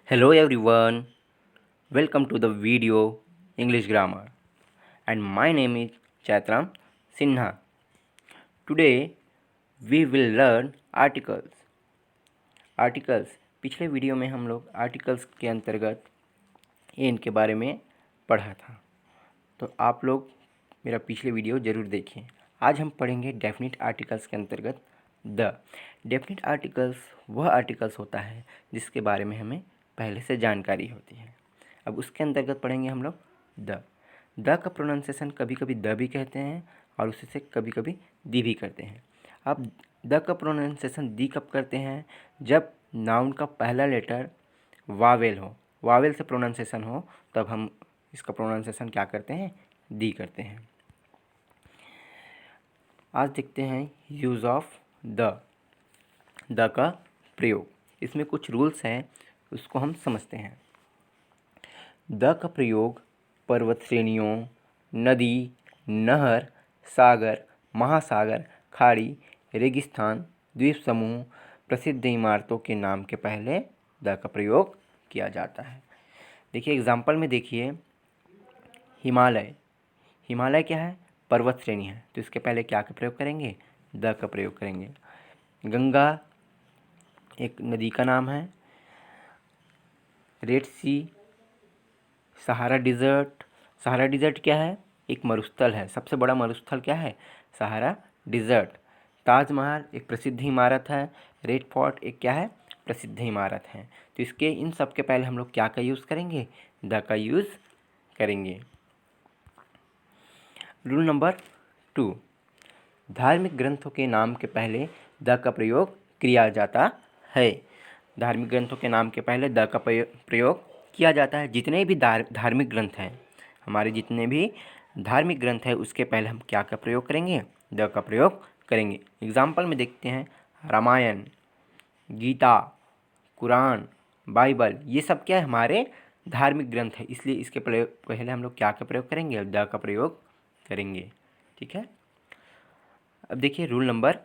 Hello everyone, welcome to the video English Grammar and my name is Chaitram Sinha. Today we will learn articles. पिछले video में हम लोग articles के अंतर्गत इनके बारे में पढ़ा था, तो आप लोग मेरा पिछले वीडियो ज़रूर देखें। आज हम पढ़ेंगे डेफिनिट आर्टिकल्स के अंतर्गत द। डेफिनिट आर्टिकल्स वह आर्टिकल्स होता है जिसके बारे में हमें पहले से जानकारी होती है। अब उसके अंतर्गत पढ़ेंगे हम लोग द। द का प्रोनाउंसिएशन कभी कभी द भी कहते हैं और उसी से कभी कभी दी भी करते हैं। अब द का प्रोनाउंसिएशन दी कब करते हैं? जब नाउन का पहला लेटर वावेल हो, वावेल से प्रोनाउंसिएशन हो, तब हम इसका प्रोनाउंसिएशन क्या करते हैं? दी करते हैं। आज देखते हैं यूज़ ऑफ द का प्रयोग। इसमें कुछ रूल्स हैं, उसको हम समझते हैं। द का प्रयोग पर्वत श्रेणियों, नदी, नहर, सागर, महासागर, खाड़ी, रेगिस्तान, द्वीप समूह, प्रसिद्ध इमारतों के नाम के पहले द का प्रयोग किया जाता है। देखिए एग्जाम्पल में देखिए, हिमालय। हिमालय क्या है? पर्वत श्रेणी है, तो इसके पहले क्या का प्रयोग करेंगे? द का प्रयोग करेंगे। गंगा एक नदी का नाम है। रेड सी, सहारा डिज़र्ट। सहारा डिज़र्ट क्या है? एक मरुस्थल है। सबसे बड़ा मरुस्थल क्या है? सहारा डिज़र्ट। ताजमहल एक प्रसिद्ध इमारत है। रेड फोर्ट एक क्या है? प्रसिद्ध इमारत है। तो इसके इन सब के पहले हम लोग क्या का यूज़ करेंगे? द का यूज़ करेंगे। रूल नंबर 2, धार्मिक ग्रंथों के नाम के पहले द का प्रयोग किया जाता है। धार्मिक ग्रंथों के नाम के पहले द का प्रयोग किया जाता है। जितने भी धार्मिक ग्रंथ हैं, हमारे जितने भी धार्मिक ग्रंथ है, उसके पहले हम क्या का प्रयोग करेंगे? द का प्रयोग करेंगे। एग्जाम्पल में देखते हैं, रामायण, गीता, कुरान, बाइबल, ये सब क्या है? हमारे धार्मिक ग्रंथ है, इसलिए इसके पहले हम लोग क्या का प्रयोग करेंगे? द का प्रयोग करेंगे। ठीक है। अब देखिए रूल नंबर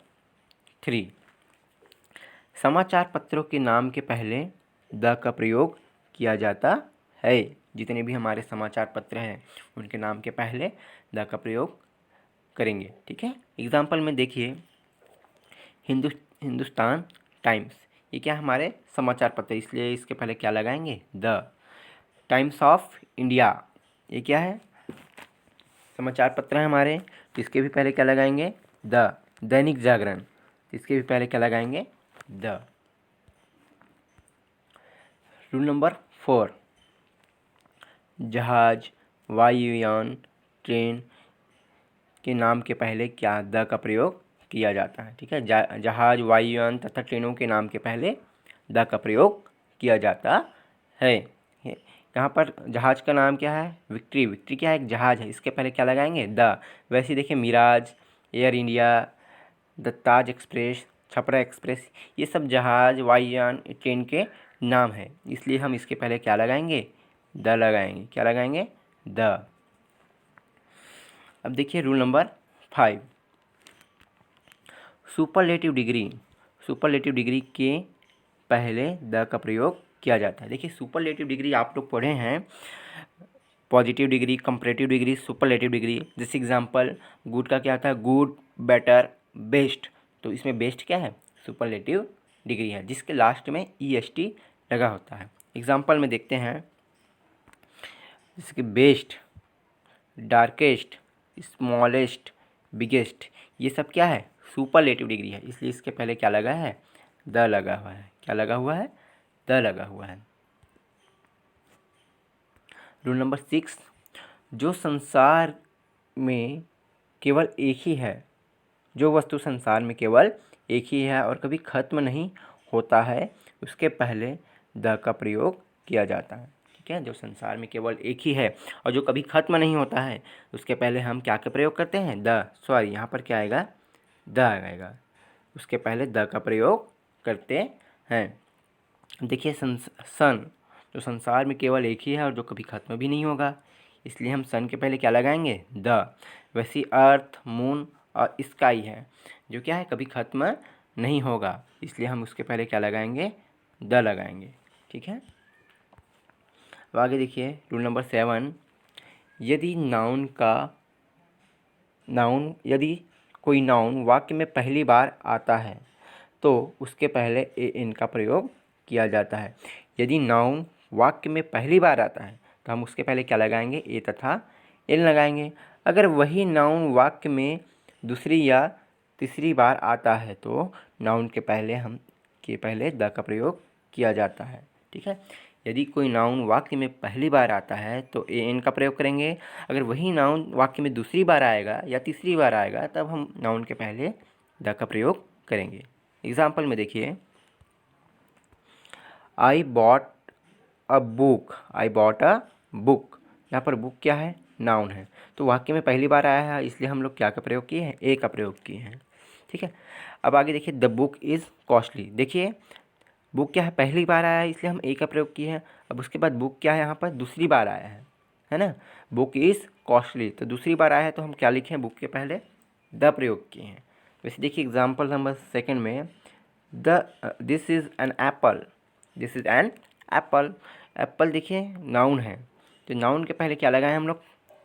3, समाचार पत्रों के नाम के पहले द का प्रयोग किया जाता है। जितने भी हमारे समाचार पत्र हैं, उनके नाम के पहले द का प्रयोग करेंगे। ठीक है। एग्जाम्पल में देखिए, हिंदुस्तान टाइम्स, ये क्या हमारे समाचार पत्र, इसलिए इसके पहले क्या लगाएंगे? द। टाइम्स ऑफ इंडिया, ये क्या है? समाचार पत्र है हमारे, तो इसके भी पहले क्या लगाएंगे? द। दैनिक जागरण, इसके भी पहले क्या लगाएंगे? द। रूल नंबर 4, जहाज, वायुयान, ट्रेन के नाम के पहले क्या द का प्रयोग किया जाता है? ठीक है। जहाज, वायुयान तथा ट्रेनों के नाम के पहले द का प्रयोग किया जाता है। यहाँ पर जहाज का नाम क्या है? विक्ट्री। विक्ट्री क्या है? एक जहाज है, इसके पहले क्या लगाएंगे? द। वैसे देखिए, Mirage, air India, the Taj express, Chhapra express, ये सब जहाज, वायुयान, ट्रेन के नाम है, इसलिए हम इसके पहले क्या लगाएंगे? द लगाएंगे। क्या लगाएंगे? द। अब देखिए rule number 5, superlative degree. Superlative degree के पहले द का प्रयोग किया जाता है। देखिए सुपरलेटिव डिग्री आप लोग पढ़े हैं, positive degree, comparative degree, superlative degree. जैसे एग्जांपल, गुड का क्या था? Good, better, best. तो इसमें बेस्ट क्या है? सुपरलेटिव डिग्री है, जिसके लास्ट में EST लगा होता है। एग्जांपल में देखते हैं, जैसे कि बेस्ट, डार्केस्ट, स्मॉलेस्ट, बिगेस्ट, ये सब क्या है? सुपरलेटिव डिग्री है, इसलिए इसके पहले क्या लगा है? द लगा हुआ है। क्या लगा हुआ है? द लगा हुआ है। रूल नंबर 6, जो संसार में केवल एक ही है, जो वस्तु संसार में केवल एक ही है और कभी खत्म नहीं होता है, उसके पहले द का प्रयोग किया जाता है। ठीक है। जो संसार में केवल एक ही है और जो कभी खत्म नहीं होता है, उसके पहले हम क्या का प्रयोग करते हैं? द। सॉरी, यहाँ पर क्या आएगा? द आएगा। उसके पहले द का प्रयोग करते हैं। देखिए सन, जो संसार में केवल एक ही है और जो कभी खत्म भी नहीं होगा, इसलिए हम सन के पहले क्या लगाएंगे? द। वैसे अर्थ, मून और स्काई है, जो क्या है? कभी खत्म नहीं होगा, इसलिए हम उसके पहले क्या लगाएंगे? द लगाएंगे। ठीक है। अब आगे देखिए रूल नंबर 7, यदि यदि कोई नाउन वाक्य में पहली बार आता है तो उसके पहले ए एन का प्रयोग किया जाता है। यदि नाउन वाक्य में पहली बार आता है तो हम उसके पहले क्या लगाएंगे, ए तथा एन लगाएंगे। अगर वही नाउन वाक्य में दूसरी या तीसरी बार आता है तो नाउन के पहले द का प्रयोग किया जाता है। ठीक है, यदि कोई नाउन वाक्य में पहली बार आता है तो ए एन का प्रयोग करेंगे। अगर वही नाउन वाक्य में दूसरी बार आएगा या तीसरी बार आएगा तब हम नाउन के पहले द का प्रयोग करेंगे। एग्जाम्पल में देखिए, I bought a book. I bought a book, यहाँ पर बुक क्या है, नाउन है, तो वाक्य में पहली बार आया है इसलिए हम लोग क्या का प्रयोग किए हैं, ए का प्रयोग किए हैं। ठीक है, अब आगे देखिए, द बुक इज़ कॉस्टली। देखिए बुक क्या है, पहली बार आया है इसलिए हम ए का प्रयोग किए हैं। अब उसके बाद बुक क्या है, यहाँ पर दूसरी बार आया है ना, बुक इज़ कॉस्टली, तो दूसरी बार आया है तो हम क्या लिखे हैं, बुक के पहले द प्रयोग किए हैं। वैसे देखिए एग्जाम्पल नंबर 2 में, this is an apple. This is an apple. Apple देखिए नाउन है, तो नाउन के पहले क्या लगाए हम लोग,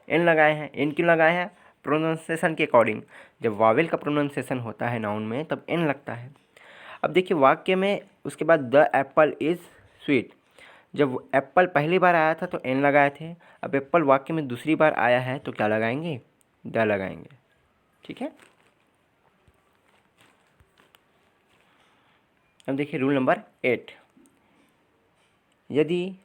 एन लगाए हैं। एन क्यों लगाए हैं, प्रोनाउंसिएशन के अकॉर्डिंग। जब वावेल का प्रोनाउंसिएशन होता है नाउन में तब एन लगता है। अब देखिए वाक्य में उसके बाद द एप्पल इज़ स्वीट। जब एप्पल पहली बार आया था तो एन लगाए थे, अब एप्पल वाक्य में दूसरी बार आया है तो क्या लगाएंगे, द लगाएंगे। ठीक है, अब देखिए रूल नंबर 8, यदि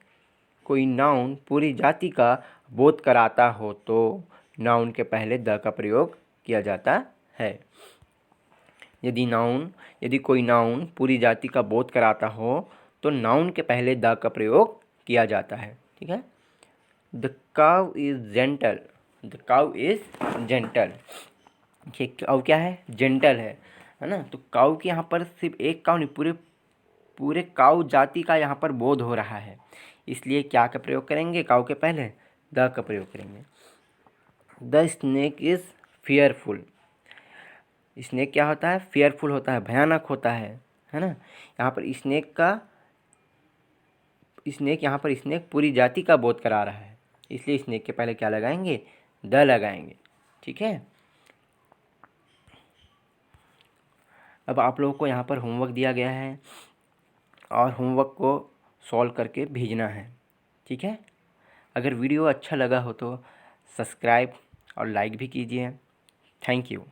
कोई नाउन पूरी जाति का बोध कराता हो तो नाउन के पहले द का प्रयोग किया जाता है। यदि कोई नाउन पूरी जाति का बोध कराता हो तो नाउन के पहले द का प्रयोग किया जाता है। ठीक है, the cow is gentle. The cow is gentle, cow क्या है, जेंटल है ना, तो काउ की यहाँ पर सिर्फ एक काउ नहीं, पूरे काउ जाति का यहाँ पर बोध हो रहा है, इसलिए क्या का प्रयोग करेंगे, काउ के पहले द का प्रयोग करेंगे। The snake is fearful. Snake क्या होता है, फियरफुल होता है, भयानक होता है ना। यहाँ पर स्नेक पूरी जाति का बोध करा रहा है, इसलिए स्नेक के पहले क्या लगाएंगे, द लगाएंगे। ठीक है, अब आप लोगों को यहाँ पर होमवर्क दिया गया है और होमवर्क को सॉल्व करके भेजना है। ठीक है, अगर वीडियो अच्छा लगा हो तो सब्सक्राइब और लाइक भी कीजिए। Thank you.